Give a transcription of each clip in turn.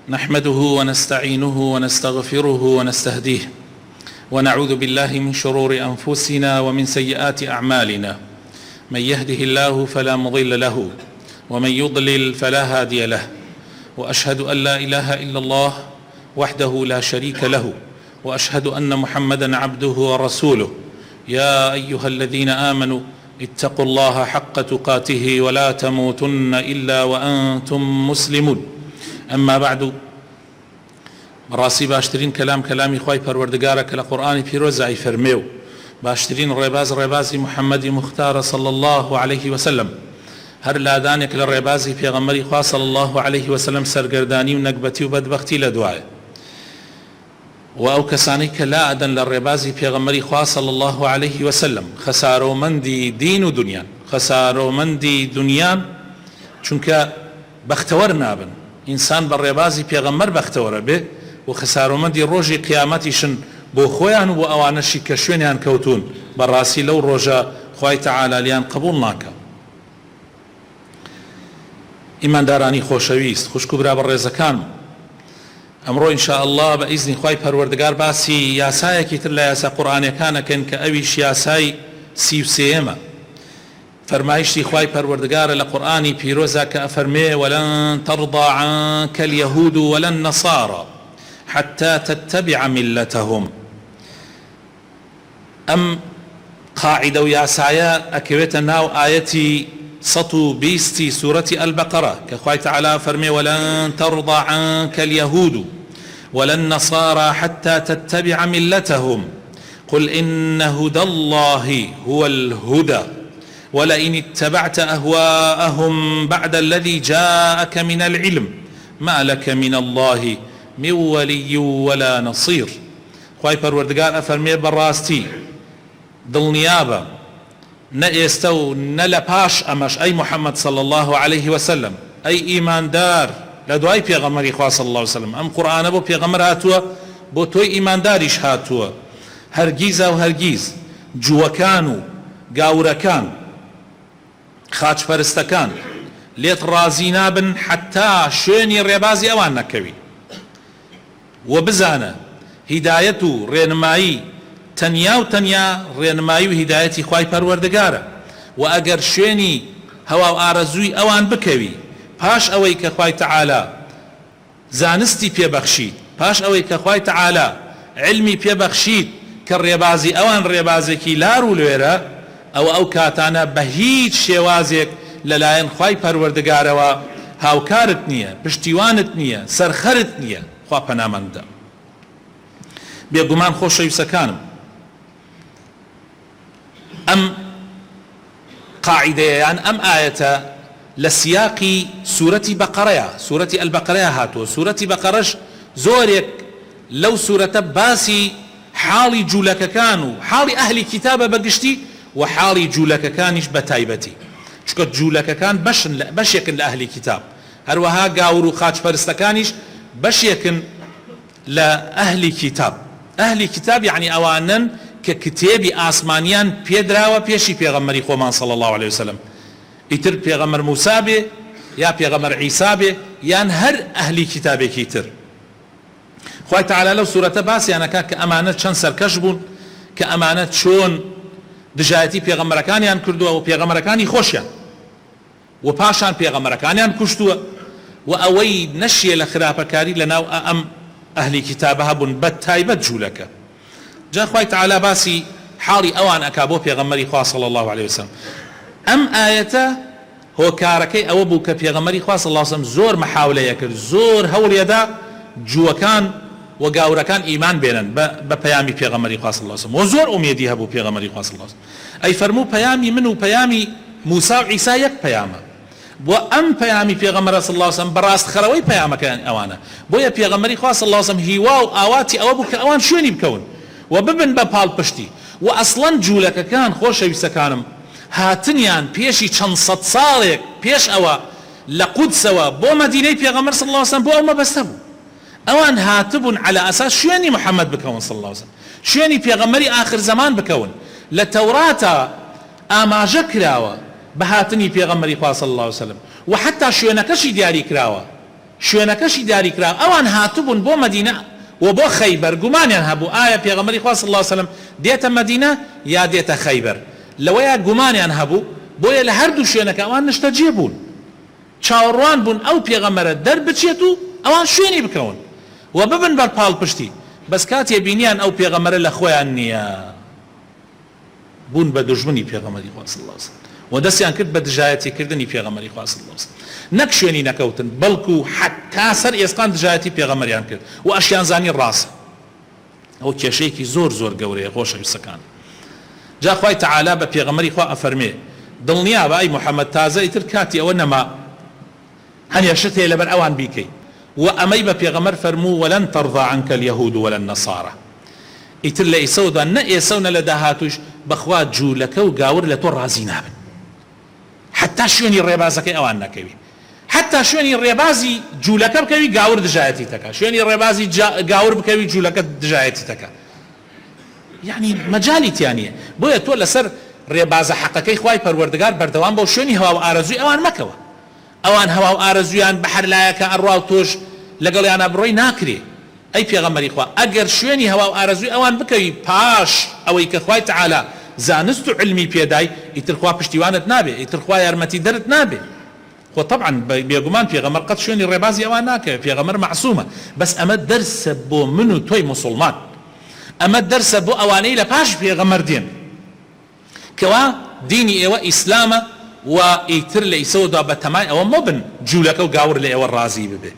نحمده ونستعينه ونستغفره ونستهديه ونعوذ بالله من شرور أنفسنا ومن سيئات أعمالنا. من يهده الله فلا مضل له ومن يضلل فلا هادي له، وأشهد أن لا إله إلا الله وحده لا شريك له، وأشهد أن محمدا عبده ورسوله. يا أيها الذين آمنوا اتقوا الله حق تقاته ولا تموتن إلا وأنتم مسلمون. أما بعد، بەڕاستی باشترین کەلامی خوای پەروەردگارە کە لە قورئانی پیرۆزایی فەرمێ و باشترین ڕێبازی محەممەدی مختارە صلی الله عليه وسلم. هەر لادانێک لە ڕێبازی پێغەمبەری خوا صلی الله عليه وسلم سەرگەردانی و نەکبەتی و بەدبەختی لە دوایە، و ئەو کەسانەی کە لا ئەدەن لە ڕێبازی پێغەمبەری خوا صلی الله عليه وسلم خەسارۆمەندی دین و دنیان، خەسارۆمەندی دنیان، چونکە بەختەوەر نابن. ئینسان بە ڕێبازی پێغەمبەر بەختەوەرە بێ و خەسارۆمەندی ڕۆژی قیامەتیشن بۆ خۆیان و بۆ ئەوانەشی کە شوێنیان کەوتون بەڕاستی لەو ڕۆژە خوای تەعالی لیان قبوڵ ناکە. ئیماندارانی خۆشەویست، خوشک و برا بەڕێزەکان، ئەمڕۆ ئینشاء الله بە ئیزنی خوای پەروەردگار باسی یاسایەکی تر لە یاسا قورئانیەکانەکەن کە ئەویش یاسای 33ەمە. فرمایشتی خوای پەروەردگارە لە قورئانی پیرۆزە کە ئەفەرمێ وەلەن تەرضى عنك اليهود ولا النصارى حتى تتبع ملتهم. ئەم قاعدە و یاسایە ئەکەوێتە ناو ئایەتی 120 سورەتی البقرة کە خوای تەعالی فەرمێ وەلەن تەرضى عنك اليهود ولا النصارى حتى تتبع ملتهم قل إن هدى الله هو الهدى ولئن اتبعت أهواءهم بعد الذي جاءك من العلم ما لك من الله من ولي ولا نصير. خوای پەروەردگار ئەفەرمێ بەڕاستی دڵنیابە نە ئێستا و نە لە پاش ئەمەش ئەی محەممەد صلی الله عليه وسلم، ئەی ئیماندار لە دوای پێغەمبەری خوا صلی الله عليه وسلم. ئەم قورئانە بۆ پێغەمبەر هاتووە، بۆ تۆی ئیمانداریش هاتووە. هەرگیز و هەرگیز جووەکان و گاورەکان خاچپەرستەکان لێت ڕازی نابن حتا شوێنی ڕێبازی ئەوان نەکەوی، و بزانە هیدایەت و ڕێنمایی تەنیا و تەنیا ڕێنمایی و هیدایەتی خوای پەروەردگارە. و ئەگەر شوێنی هەوا و ئارەزووی ئەوان بکەوی پاش ئەوەی کە خوای تەعالی زانستی پێبەخشید، پاش ئەوەی کە خوای تەعالی علمی پێبەخشید کە ڕێبازی ئەوان ڕێبازێکی لار و لێرە، ئەو کاتانە بە هیچ شێوازێک لەلایەن خوای پەروەردگارەوە هاوکارت نییە، پشتیوانت نییە، سەرخەرت نییە. خوا پەنامەندە. بێگومان خۆشەویستەکانم، ئەم قاعیدەیان ئەم ئایەتە لە سیاقی سورەتی بەقەرەیە، سورەتی ئەلبەقەرەیە هاتووە. سورەتی بەقەرەش زۆرێک لەو سورەتە باسی حاڵی جوولەکەکان و حاڵی ئەهلی کتابە بەگشتی و حاڵی جوولەکەکانیش بە تایبەتی، چکە جوولەکەکان بەشێکن لە ئەهلی کتاب، هەروەها گاور و خاچپەرستەکانیش بەشێکن لە ئەهلی کتاب. ئەهلی کتاب یعنی ئەوانن کە کتێبی ئاسمانیان پێدراوە پێشی پێغەمبەری خۆمان صلی الله عليه وسلم، ئیتر پێغەمبەر موسا بێ یا پێغەمبەر عیسا بێ یان هەر ئەهلی کتابێکی تر. خوای تەعالی لەو سورەتە باسییانەکە کە ئەمانە چەند سەرکەش بوون، کە ئەمانە چۆن دژایەتی پێغەمبەرەکانیان کردووە و پێغەمبەرەکانی خۆشیان، و پاشان پێغەمبەرەکانیان کوشتووە، و ئەوەی نەشیە لە خراپەکاری لەناو ئەم ئەهلی کتابە هەبوون بە تایبەت جوولەکە. جا خوای تەعالی باسی حاڵی ئەوان ئەکا بۆ پێغەمبەری خوا صلی الله عليه وسلم. ئەم ئایەتە هۆکارەکەی ئەوە بوو کە پێغەمبەری خوا صلی الله عليه وسلم زۆر مەحاولەیە کرد، زۆر هەوڵێدا جووەکان و گاورەکان ئیمان بێنن بە پەیامی پێغەمبەری خوا صلی الله عليه وسلم، و زۆر ئومێدی هەبوو پێغەمبەری خوا صلی الله عليه وسلم. ئەی فەرموو پەیامی من و پەیامی موسا و عیسا یەک پەیامە، بۆ ئەم پەیامی پێغەمبەر صلی الله عليه وسلم بەڕاستخەرەوەی پەیامەکەیان ئەوانە. بۆیە پێغەمبەری خوا صلی الله عليه وسلم هیوا و ئاواتی ئەوە بوو کە ئەوان شوێنی بکەون و ببن بە پاڵپشتی. و ئەسڵەن جوولەکەکان خۆشەویستەکانم هاتنیان پێشی چەند سەد ساڵێک پێش ئەوە لە قودسەوە بۆ مەدینەی پێغەمبەر صلی الله عليه وسلم بۆ ئەو مەبەستە بوو. ئەوان هاتبوون على ئەساس شوێنی محەممەد بکەون صلی الله عليه وسلم، شوێنی پێغەمبەری آخر زەمان بکەون. لە تەوراتە ئاماژە کراوە بە هاتنی پێغەمبەری خوا صلی الله عليه وسلم، و حتا شوێنەکەشی دیاری کراوە شوێنەکەشی دیاریکرا ئەوان هاتوبوون بۆ مەدینە و بۆ خەیبەر گومانیان هەبوو ئایا پێغەمبەری خوا صلی الله علیه وسلم دێتە مەدینە یا دێتە خەیبەر لەوەیە گومانیان هەبوو بۆیە لە هەردوو شوێنەکە ئەوان نیشتەجێ بوون چاوەڕوان بوون ئەو پێغەمبەرە دەربچێت و ئەوان شوێنی بکەون و ببن بەر پاڵ پشتی بەس کاتێ بینیان ئەو پێغەمبەرە لە خۆیان نییە بوون بە دوژمنی پێغەمبەری خوا صلی الله علیه وسلم و دەستیان کرد بە دژایەتیکردنی پێغەمبەری خوا صلی الله علیه وسلم نەک شوێنی نەکەوتن بەڵکو حتا سەر ئێسقان دژایەتی پێغەمبەریان کرد و ئەشیان زانی ڕاستە ئەو کێشەیەکی زۆر زۆر گەورەیە خۆشەویستەکان جا خوای تەعالا بە پێغەمبەری خوا ئەفەرمێ دڵنیا بە ئەی محەممەد تازە ئیتر کاتی ئەوە نەما هەمیشت هەیە لەبەر ئەوان بیکەی و ئەمەی بە پێغەمبەر فەرموو وەلەن تەرضا عنکە اليەهود وەلا النەصارە ئیتر لە ئیسەودا نە ئێسە و نە لە داهاتوش بەخوا جوولەکە و گاور لە تۆ ڕازی نابن حتا شوێنی ڕێبازەکەی ئەوان نەکەوی حتا شوێنی ڕێبازی جوولەکە بکەوی گاور دژایەتی تەکە شوێنی ڕێبازی گاور بکەوی جوولەکە دژایەتی تەکە یعنی مەجالی تیانە بۆیە تۆ لەسەر ڕێبازە حەقەکەی خوای پەروەردگار بەردەوام بۆ شوێنی هەوا و ئارەزووی ئەوان مەکەوە ئەوان هەوا و ئارەزویان بەهەر لایەکە ئەڕوا و تۆش لەگەڵیانە بڕۆی ناکرێ ئەی پێغەمبەری خوا ئەگەر شوێنی هەوا و ئارەزووی ئەوان بکەوی پاش ئەوەی کە خوای تەعالا زانست و علمی پێدای ئیتر خوا پشتیوانت نابێ ئیتر خوا یارمەتی دەرت نابێ خۆ طبعا بێگومان پێغەمبەر قەت شوێنی ڕێبازی ئەوان ناکەوێت پێغەمبەر مەعسوومە بەس ئەمە دەرسە بۆ من و تۆی موسڵمان ئەمە دەرسە بۆ ئەوانەی لە پاش پێغەمبەر دێن کەوا دینی ئێوە ئیسلامە و ئیتر لە ئیسەوەدا بە تەمای ئەوە مەبن جوولەکە و گاور لە ئێوە ڕازی ببێ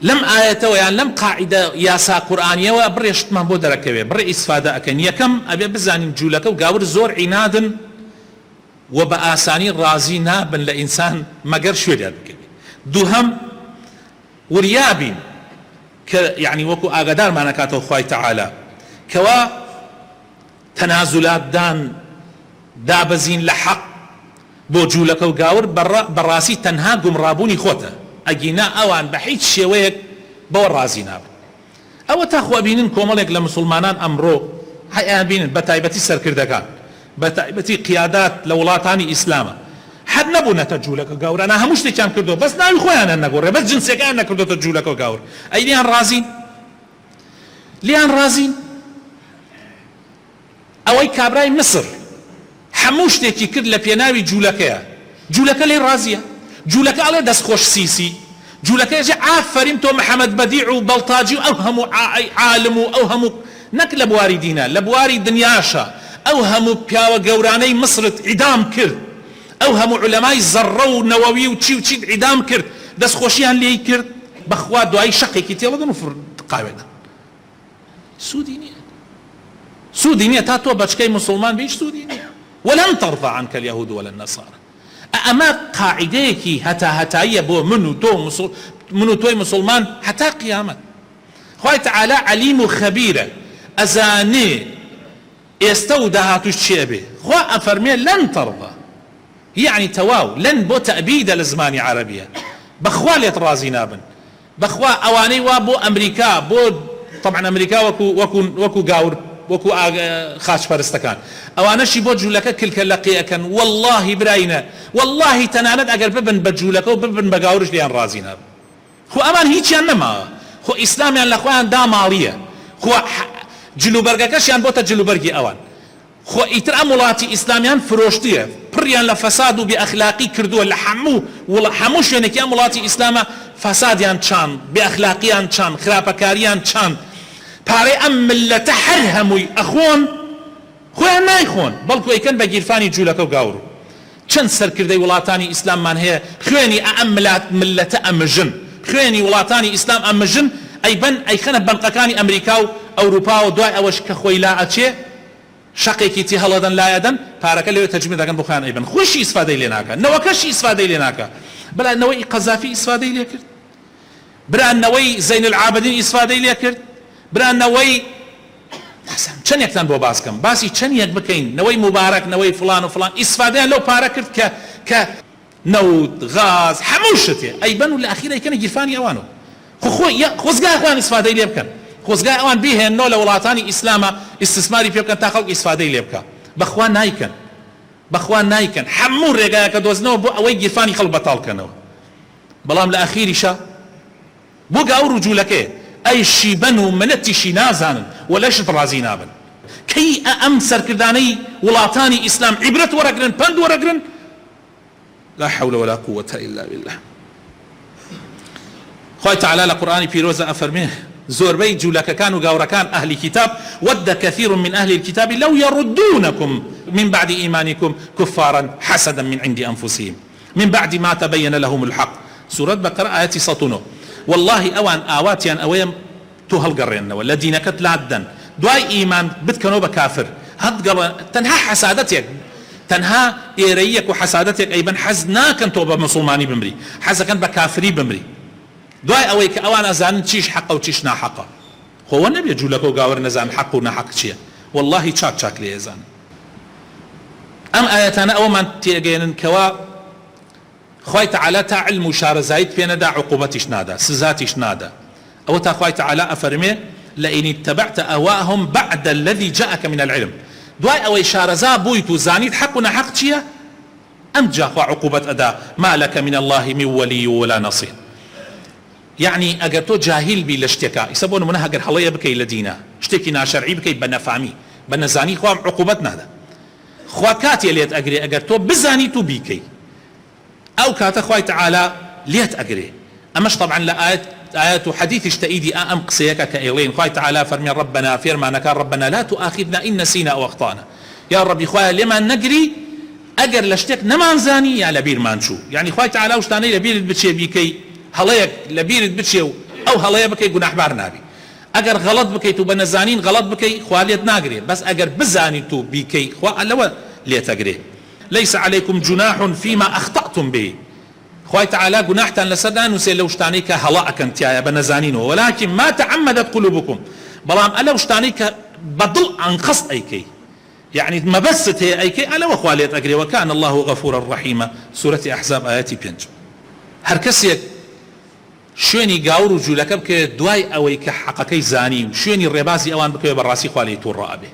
لەم ئاەتەوە یان لەم قاعیدە یاسا قورئانیەوە بڕێشتمان بۆ دەرەکەوێ بڕێ ئیسفادە ئەکەن یەکەم ئەبێ بزانین جوولەکە و گاور زۆر عینادن و بە ئاسانی ڕازی نابن لە ئینسان مەگەر شوێنیان بکەوێت دووهەم وریابین کە یعنی وەکو ئاگادارمان ئەکاتەوە خوای تەعالا کەوا تەنازولات دان دابەزین لە حەق بۆ جوولەکە و گاور بەڕاستی تەنها گومڕابوونی خۆتە ئەگینا ئەوان بە هیچ شێوەیەک بەوە ڕازی نابن ئەوە تاخوا بینن کۆمەڵێک لە مسلمانان ئەمڕۆ هەیە بینن بە تایبەتی سەرکردەکان بە تایبەتی قیادات لە وڵاتانی ئیسلامە حد نەبوونەتە جوولەکە گاورانە هەموو شتێکیان کردو بەس ناوی خۆیانە نەگۆڕێ بەس جنسەکەیان نەکردوتە جوولەکە و گاور ئەی لیان رازین ئەوەی کابرای مسر هەموو شتێکی کرد لە پێناوی جوولەکەیە جوولەکە لێ ڕازیە جوولەکە ئەڵێ دەستخۆش سیسی جوولەکە ژێ ئافەرین تۆ محەممەد بەدیع و بەڵتاجی و ئەو هەموو عالم و ئەو هەموو نەک لە بواری دینە لە بواری دنیاشە ئەو هەموو پیاوە گەورانەی مصرت عیدام کرد ئەو هەموو عولەمای زەڕە و نەوەوی و چی عیدام کرد دەستخۆشیان لێی کرد بەخوا دوایی شەقێکی تێڵەدن و قاوێنە سوودی نییە تا تۆ بەچکەی مسلمان بیش سوودی نییە ولن ترضى عنك اليهود ولا النصارى ئەمە قاعدەیەکی هەتاییە بۆ من و تۆی مسلمان هەتا قیامەت خوای تەعالا عەلیم و خەبیرە ئەزانێ ئێستا و داهاتوش چێ بێ خوا ئەفەرمێ لن ترضى يعني تواو لن بۆ تەبیدە لە زمانی عەرەبیە بەخوا لێت ڕازی نابن بەخوا ئەوانەی وا بۆ ئەمریکا بۆ طبعا ئەمریکا وەکو گاور وەکو خاچپەرستەکان ئەوانەشی بۆ جوولەکە کلکە لەقیەکەن واللهی براینە واللهی تەنانەت ئەگەر ببن بە جوولەکە و ببن بە گاورش لیان ڕازی نابن خۆ ئەمان هیچیان نەماوە خۆ ئیسلامیان لە خۆیان داماڵیە خۆ جلوبەرگەکەشیان بۆتە جلوبەرگی ئەوان خۆ ئیتر ئەم وڵاتی ئیسلامیان فرۆشتیە پڕیان لە فەساد و بێئەخلاقی کردووە لە هەموو شوێنێکی ئەم وڵاتی ئیسلامە فەسادیان چاند بێئەخلاقیان چاند خراپەکاریان چاند پارەی ئەم ملەتە هەر هەمووی ئەخۆن خۆیان نایخۆن بەڵکو ئەیکەن بە گیرفانی جوولەکە و گاور چەند سەرکردەی وڵاتانی ئیسلاممان هەیە خوێنی ئەم ملەتە ئەمژن خوێنی وڵاتانی ئیسلام ئەمژن ئەیخەنە بەنقەکانی ئەمریکا و ئەوروپا و دوای ئەوەش کە خۆی لا ئەچێ شەقێکی تی هەڵەدەن لایەدەن پارەکە لەوێ تەرجمە دەکەن بۆ خۆیان ئەیبن خۆشی ئیسفادەی لێ ناکە نەوەکەشی ئیسفادەی لێ ناکە بەلانەوەی قەزافی ئیسفادەی لێ کرد برانەوەی زەین العابدین ئیسفادەی لێ کرد برانەوەی چەندێکتان بۆ باس بکەم باسی چەندێک بکەین نەوەی مبارەک نەوەی فلان و فلان ئیسفادەیان لەو پارە کرد کە نەوت غاز هەموو شتێ ئەیبەن و لە ئەخیرە ئەیکەنە گیرفانی ئەوانەوە خۆزگای ئەوان ئیسفادەی لێ بکەن خۆزگای ئەوان بیهێننەوە لە وڵاتانی ئیسلامە ئیستثماری پێ بکەن تا خەڵک ئیسفادەی لێ بکە بەخوا نایکەن هەموو ڕێگایەکە دۆزنەوە بۆ ئەوەی گیرفانی خەڵک بەتاڵکەنەوە بەڵام لە ئەخیریشە بۆ گاو ڕجوولەکەی ئەیشی بن و منەتیشی نازانن و لەشت ڕازی نابن. کەی ئەم سەرکردانەی وڵاتانی ئیسلام عیبرەت وەرەگرن، پند وەرەگرن؟ لا حول ولا قوة إلا بالله. خوای تعالی لە قورآانی پیرۆزە ئەفەرمێ زۆربەی جوولەکەکان و گاورەکان ئەهلی کتاب ود كثير من أهل الكتاب لو يردونكم من بعد إيمانكم كفارا حسدا من عند أنفسهم من بعد ما تبين لهم الحق. سورة بقرة آياتي سطنو والله أوان آواتيان أويم تهلقرين ولا دينك تلعدن دواي إيمان بتكنوا بكافر هاد قال تنها حسادتك تنها إيريك وحسادتك أيضا حزناك أنتو بمسلماني بمري حزكا بكافري بمري دواي أويك أوان أزان تشيش حقا وتشيش نا حقا هو النبي يجولك وقاور نزان حق ونا حق شيء والله شاك لي يزان أم آياتنا أو من تيجين كوا خوي تعالى تعلم شار زايد فينا دا عقوبتش نادا سزاتش نادا أو تا خوي تعالى أفرمي لئن اتبعت أهواءهم بعد الذي جاءك من العلم دواي أو شارزا بويتو زانيت حقنا حق شيء أم جاء عقوبة أدا ما لك من الله من ولي ولا نصير. يعني أجر تو جاهل بي لاشتكاء يسبون منها أجر حلية بكي لدينا اشتكي ناشرعي بكي بنفهمي بنزاني خوام عقوبتنا هذا خواكاتي ليت أجري أجر تو بزاني تو بيكي أو كات خوي تعالى ليت أجري أمش طبعا آيات حديث اشتئيدي أم قصيك كإيلين خوي تعالى فرمي ربنا فيرما نكار ربنا لا تؤاخذنا إن نسينا أو أخطأنا يا ربي خويا لما نجري أجر لاشتك نمان زاني يا لبير مانشو يعني خوي تعالى وشتاني لبير بتشي بيكي هلايك لبير بتشي أو هلايا بكي جناح بار نابي أجر غلط بكي تو بنزانين غلط بكي خواليت ناجري بس أجر بزاني تو بيكي خوا لو ليت أجري ليس عليكم جناح فيما أخطأتم به خوي تعالى جناحتا لسدان وسيلوشتانيك هلاك انتيا بنزانينه ولكن ما تعمدت قلوبكم بلام ألوشتانيك بضل عن قصد أيكي يعني ما بست هي أيكي ألا وخواليت أجري وكان الله غفورا رحيما. سورة أحزاب آياتي بينج هركسيك شوێنی گاور و جوولەکە بکە دوای ئەوەی کە حەقەکەی زانی و شوێنی ڕێبازی ئەوان بکەوێ بەڕاستی خوا لێی تووڕە ئەبێ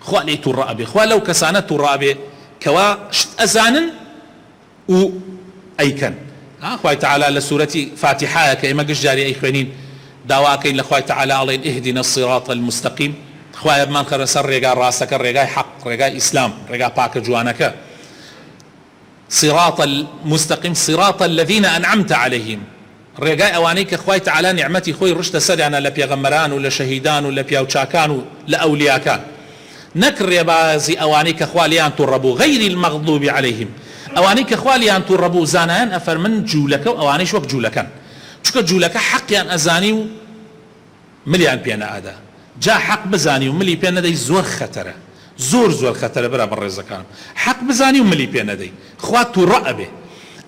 خوا لێی تووڕە ئەبێ خوا لەو کەسانە تووڕە ئەبێ کەوا شت ئەزانن و ئەیکەن. خوای تعالی لە سوورەتی فاتحایە کە ئێمە گشت جارێ ئەیخوێنین داواکەین لە خوای تعالی ئەڵێن ئیهدینا الصراط المستقیم خوایە بمان خەرە سەر ڕێگا ڕاستەکە ڕێگای حەق ڕێگای ئیسلام ڕێگا پاکە جوانەکە صراط المستقیم صراط الذين أنعمت عليهم ڕێگای ئەوانەی کە خوای تعالی نیعمەتی خۆی ڕشتە سەریانە لە پێغەمبەران و لە شەهیدان و لە پیاوچاکان و لە ئەولیاکان نەک ڕێبازی ئەوانەی کە خوا لێیان تووڕەبوو غەیری المەغضوب عەلەیهم ئەوانەی کە خوا لێیان تووڕەبوو زانایان ئەفەرمن جوولەکە و ئەوانەیش وەک جوولەکەن چونکە جوولەکە حەقیان ئەزانی و ملیان پێ نەئەدا جا حەق بزانی و ملی پێ نەدەی زۆر خەتەرە زۆر خەتەرە برا بەڕێزەکانم حەق بزانی و ملی پێ نەدەی خوا تووڕە ئەبێ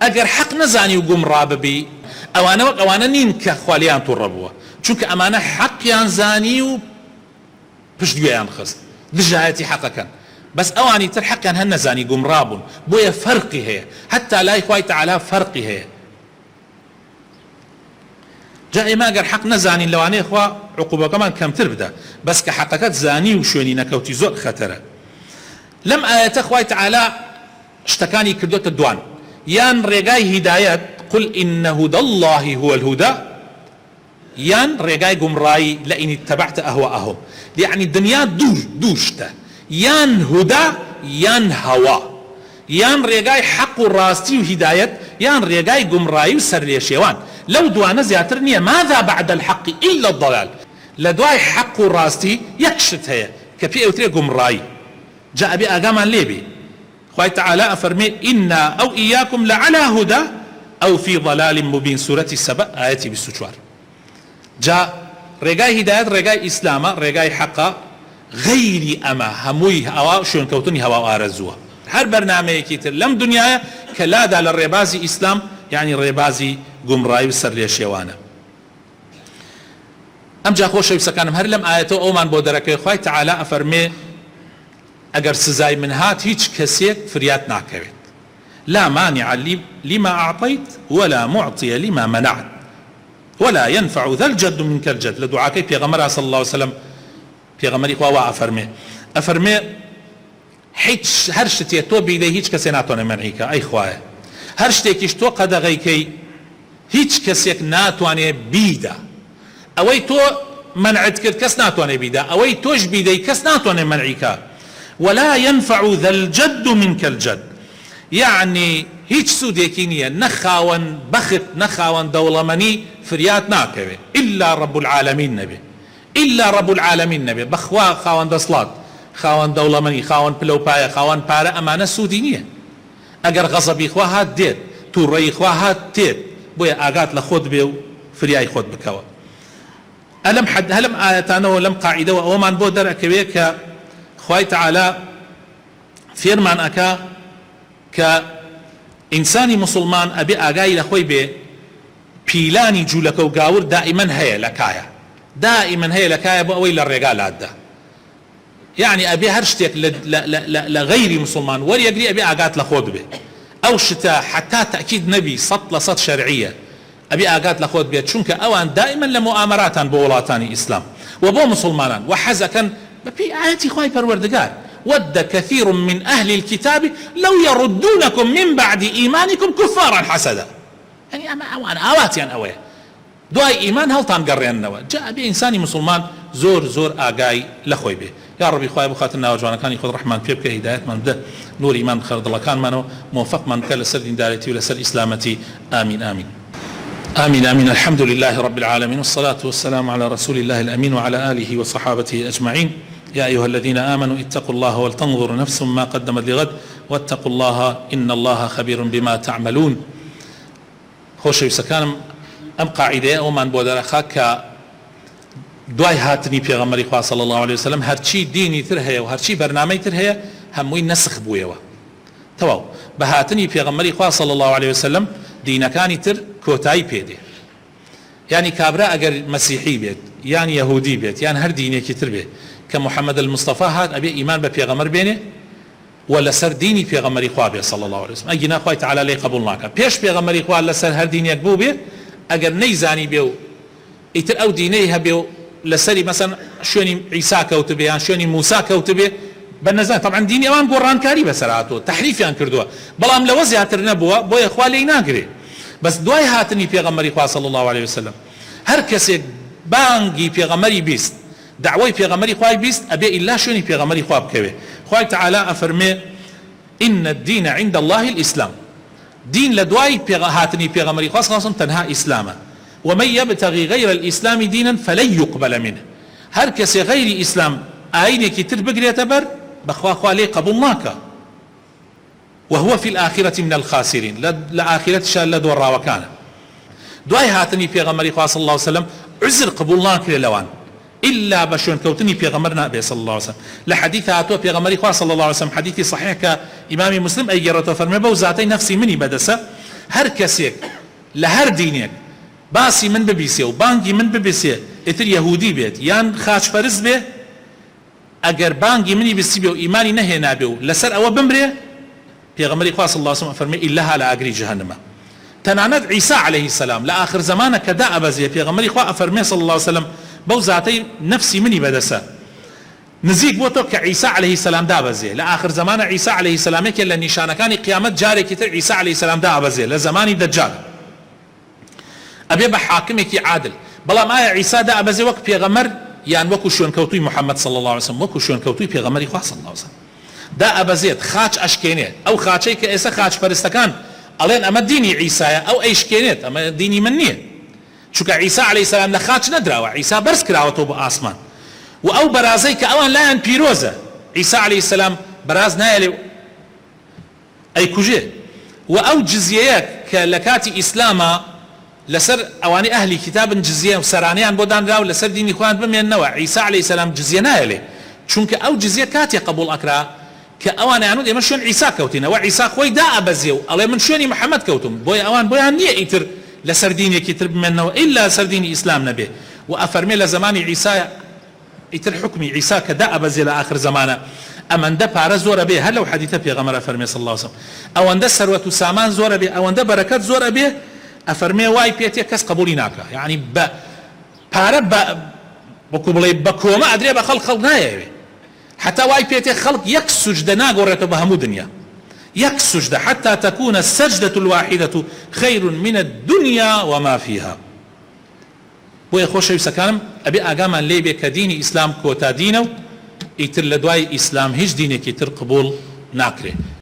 ئەگەر حەق نەزانی و گومڕا ببی ئەوانە وەک ئەوانە نین کە خوالیان تووڕە بووە چونکە ئەمانە حەقیان زانی و پشتگوێیان خست دژایەتی حەقەکەن بەس ئەوانی تر حەقیان هەن نەزانی گومڕا بوون بۆیە فەرقی هەیە هەتا لای خوای تەعالا فەرقی هەیە. جا ئێمە ئەگەر حەق نەزانین لەوانەیە خوا عقوبەکەمان کەمتر بدە بەس کە حەقەکەت زانی و شوێنی نەکەوتی زۆر خەتەرە. لەم ئاەتە خوای تەعالا شتەکانی کردوتە دوان یان ڕێگای هیدایەت قل إن هدى الله هو الهدى يان رجاي جمراي لئن اتبعت أهواءهم يعني الدنيا دوشته يان هدى يان هوا يان رجاي حق الراستي وهداية يان رجاي جمراي وسر شيوان لو دوانا زياترني ماذا بعد الحق إلا الضلال لدواي حق الراستي يكشت هي كفي أوتري جمراي جاء بأقام ليبي خوي تعالى أفرمي إنا أو إياكم لعلى هدى أو في ضلال مبين سورة السبأ آياتي بالسجوار جاء رجاي هداية رجاي إسلاما رجاي حقا غير أما هموي هوا شون كوتني هوا أرزوها هر برنامج كتير لم دنيا كلا دال الربازي إسلام يعني الربازي جمراي وسر ليشيوانا أم جا خوش يسكنهم هر لم آياته أومان بودرك خوي تعالى أفرمي أجر سزاي من هات هيج كسيك فريات ناكويت لا مانع لما أعطيت ولا معطي لما منعت ولا ينفع ذا الجد منك الجد لدعاكي بيغمرها صلى الله عليه وسلم بيغمري خوا أفرمي هیچ هر شتی تو بیده هیچ کسی ناتونه منعی که ای خواه هر شتی کش تو قدغی کی هیچ کەسێک ناتوانێ بیدا. ئەوەی تۆ منعت کرد کەس ناتوانێ بیدا، ئەوەی تۆش بیدەی کەس ناتوانێ منعیکە. ولا ينفع ذا الجد منك الجد، يعني هیچ سوودێکی نییە، نەخاوەن بەخت نەخاوەن دەوڵەمەنی فریات ناکەوێ إلا رب العالمين نەبێ، إلا رب العالمين نەبێ. بەخوا خاوەن دەسڵات، خاوەن دەوڵەمەنی، خاوەن پلەپایە، خاوەن پارە، ئەمانە سوودی نییە. ئەگەر غەزەبی خوا هات دێت، تووڕێی خوا هات تێت، بۆیە ئاگات لە خۆت بێ و فریای خۆت بکەوە. هەلم ئاەتانەوە لەم قاعیدەوە ئەوەمان بۆ دەرەکەوێ کە خوای تەعالا فێرمان ئەکا کە ئینسانی مسلمان ئەبێ ئاگای لە خۆی بێ پیلانی جوولەکە و گاور دائیمەن هەیە لە کایە، دائیمەن هەیە لە کایە بۆ ئەوەی لە ڕێگا لاتدا. يعني ئەبێ هەر شتێک لە غەیری مسلمان وەریەگری ئەبێ ئاگات لە خۆت بێ. ئەو شتە حتا تەکید نەبی 100% شەرعیە، ئەبێ ئاگات لە خۆت بێت، چونکە ئەوان دائیمەن لە مؤامراتان بۆ وڵاتانی ئیسلام و بۆ مسلمانان و حەزەکەن بەپێی ئاەتی خوای پەروەردگار. ود كثير من أهل الكتاب لو يردونكم من بعد إيمانكم كفارا حسدا. يعني أما أوان آواتيان أويه دعاء إيمان هلطان قريان نوا جاء بإنسان مسلمان زور آقاي لخوي به. يا ربي خواهي بخاتنا وجوانا كان يخذ رحمن فيبك هدايات من ده نور إيمان خرد الله كان منه موفق من كان لسر دين دارتي ولسر إسلامتي. آمين آمين آمين آمين. الحمد لله رب العالمين والصلاة والسلام على رسول الله الأمين وعلى آله وصحابته أجمعين. يا أيها الذين آمنوا اتقوا الله ولتنظر نفس ما قدمت لغد واتقوا الله إن الله خبير بما تعملون. خوش يسكانم أم قاعدة أو من بودرخا ك دوای هاتنی پێغەمبەری خوا صلی الله عليه وسلم هەرچی دینی تر هەیە و هەرچی بەرنامەی تر هەیە هەمووی نسخ بوویەوە. تەواو بە هاتنی پێغەمبەری خوا صلی الله عليه وسلم دینەکانی تر کۆتایی پێدێ. یعنی کابرا ئەگەر مەسیحی بێت یان یەهودی بێت یان هەر دینێکی تر بێت کە محەممەد المستەفا هات ئەبێ ئیمان بە پێغەمبەر بێنێ و لەسەر دینی پێغەمبەری خوا بێ صلی الله عليه وسلم. ئەگی ناخوای تعالی لێی قبول ناکە پێش پێغەمبەری خوا لەسەر هەر دینێک بوو بێ ئەگەر نەیزانی بێ و ئیتر ئەو دینەی هەبێ و لسري مثلا شوني عيسى كوتبه يعني شوني موسى كوتبه بالنزاع طبعا ديني اوان قران كاري بسرعته تحريف يعني كردوه بلام لوزي هاتر نبوه بو اخوالي ناقري بس دواي هاتني پیغمبري خوا صلى الله عليه وسلم هر كسي بانگي پیغمبري بيست دعوي پیغمبري خوا بيست ابي الا شوني پیغمبري خوا بكوي خوا تعالى افرمي ان الدين عند الله الاسلام دين لدواي هاتني پیغمبري خوا صلى الله عليه وسلم تنها اسلاما ومن يبتغي غير الإسلام دينا فلن يقبل منه. هر كسي غير إسلام آينك تربقري تبر بخوا خوالي قبولناك وهو في الآخرة من الخاسرين. لآخرة شال لدور راوكان دواي هاتني في غمري خوا صلى الله عليه وسلم عزر قبولناك للوان إلا بشون كوتني في غمرنا أبي صلى الله عليه وسلم لحديث هاتوا في غمري خوا صلى الله عليه وسلم حديثي صحيح كإمام مسلم أي جرته فرمي بوزاتي نفسي مني بدسة هر كسيك لهر دينيك باسی من ببیسێ و بانگی من ببیسێ ئیتر یەهودی بێت یان خاچپەرست بێ ئەگەر بانگی منی بیستی بێ و ئیمانی نەهێنا بێ و لەسەر ئەوە بمرێ پێغەمبەری خوا صلی الله عليه وسلم فەرمێ ئیلەها لە ئاگری جەهەنەمە. تەنانەت عیسا عەلەیهی السەلام لە ئاخر زەمانە کە دائەبەزێ پێغەمبەری خوا ئەفەرمێ صلی الله عليه وسلم بەو زاتەی نەفسی منی بەدەسە نزیک بۆ تۆ کە عیسا عەلەیهی السەلام دابەزێ لە ئاخر زەمانە عیسا عەلەیهی السەلام یەکێک لە نیشانەکانی قیامەت جارێکی تر عیسا عەلەیهی السەلام دابەزێ لە زەمانی دەجال أبي بحاكمك عادل بلام آية عيسى دا أبزي وقت بيغمر يعني وكو شون كوتوي محمد صلى الله عليه وسلم وكو شون كوتوي بيغمري خواه صلى الله عليه وسلم دا أبزيت خاچ أشكينيت أو خاچي كإسا خاچ فرستكان ألين أما ديني عيسى أو أي شكينيت أما ديني منية شوك عيسى عليه السلام لخاچ ندراوة عيسى برس كراوته بآسمان وأو برازي كأوان لا بيروزة عيسى عليه السلام براز نايلي أي كوجي وأو جزيات كلكاتي إسلاما لسر اواني اهلي كتاب جزيه وسرانيان بودان راو لسر ديني خوان بمينوا عيسى عليه السلام جزيه نايله چونك او جزيه كاتي قبول اكرا كاوان يعني من شلون عيسى كوتينا وعيسى خوي دا ابزيو الله من شلون محمد كوتم بوي اوان بوي نيه ايتر لسر ديني كتر بمينوا الا سر ديني اسلام نبي وافرمي لزمان عيسى ايتر حكمي عيسى كدا ابزي لاخر زمانه اما ده بار زور به هل لو حديثه في غمر فرمي صلى الله عليه وسلم او ان ده ثروه سامان زور به او ان ده بركات زور به أفرمي واي بيتي كس قبولي ناكا يعني بارا بكوبلي بكوما أدري بخلق خلق نايا حتى واي بيتي خلق يك سجدنا قريتو بهمو دنيا يك سجدة حتى تكون السجدة الواحدة خير من الدنيا وما فيها. بۆیە خۆشەویستەکانم ئەبێ ئاگامان لێ بێ کە دینی ئیسلام کۆتا دینە و ئیتر لە دوای ئیسلام هیچ دینێکی تر قبول ناکرێت.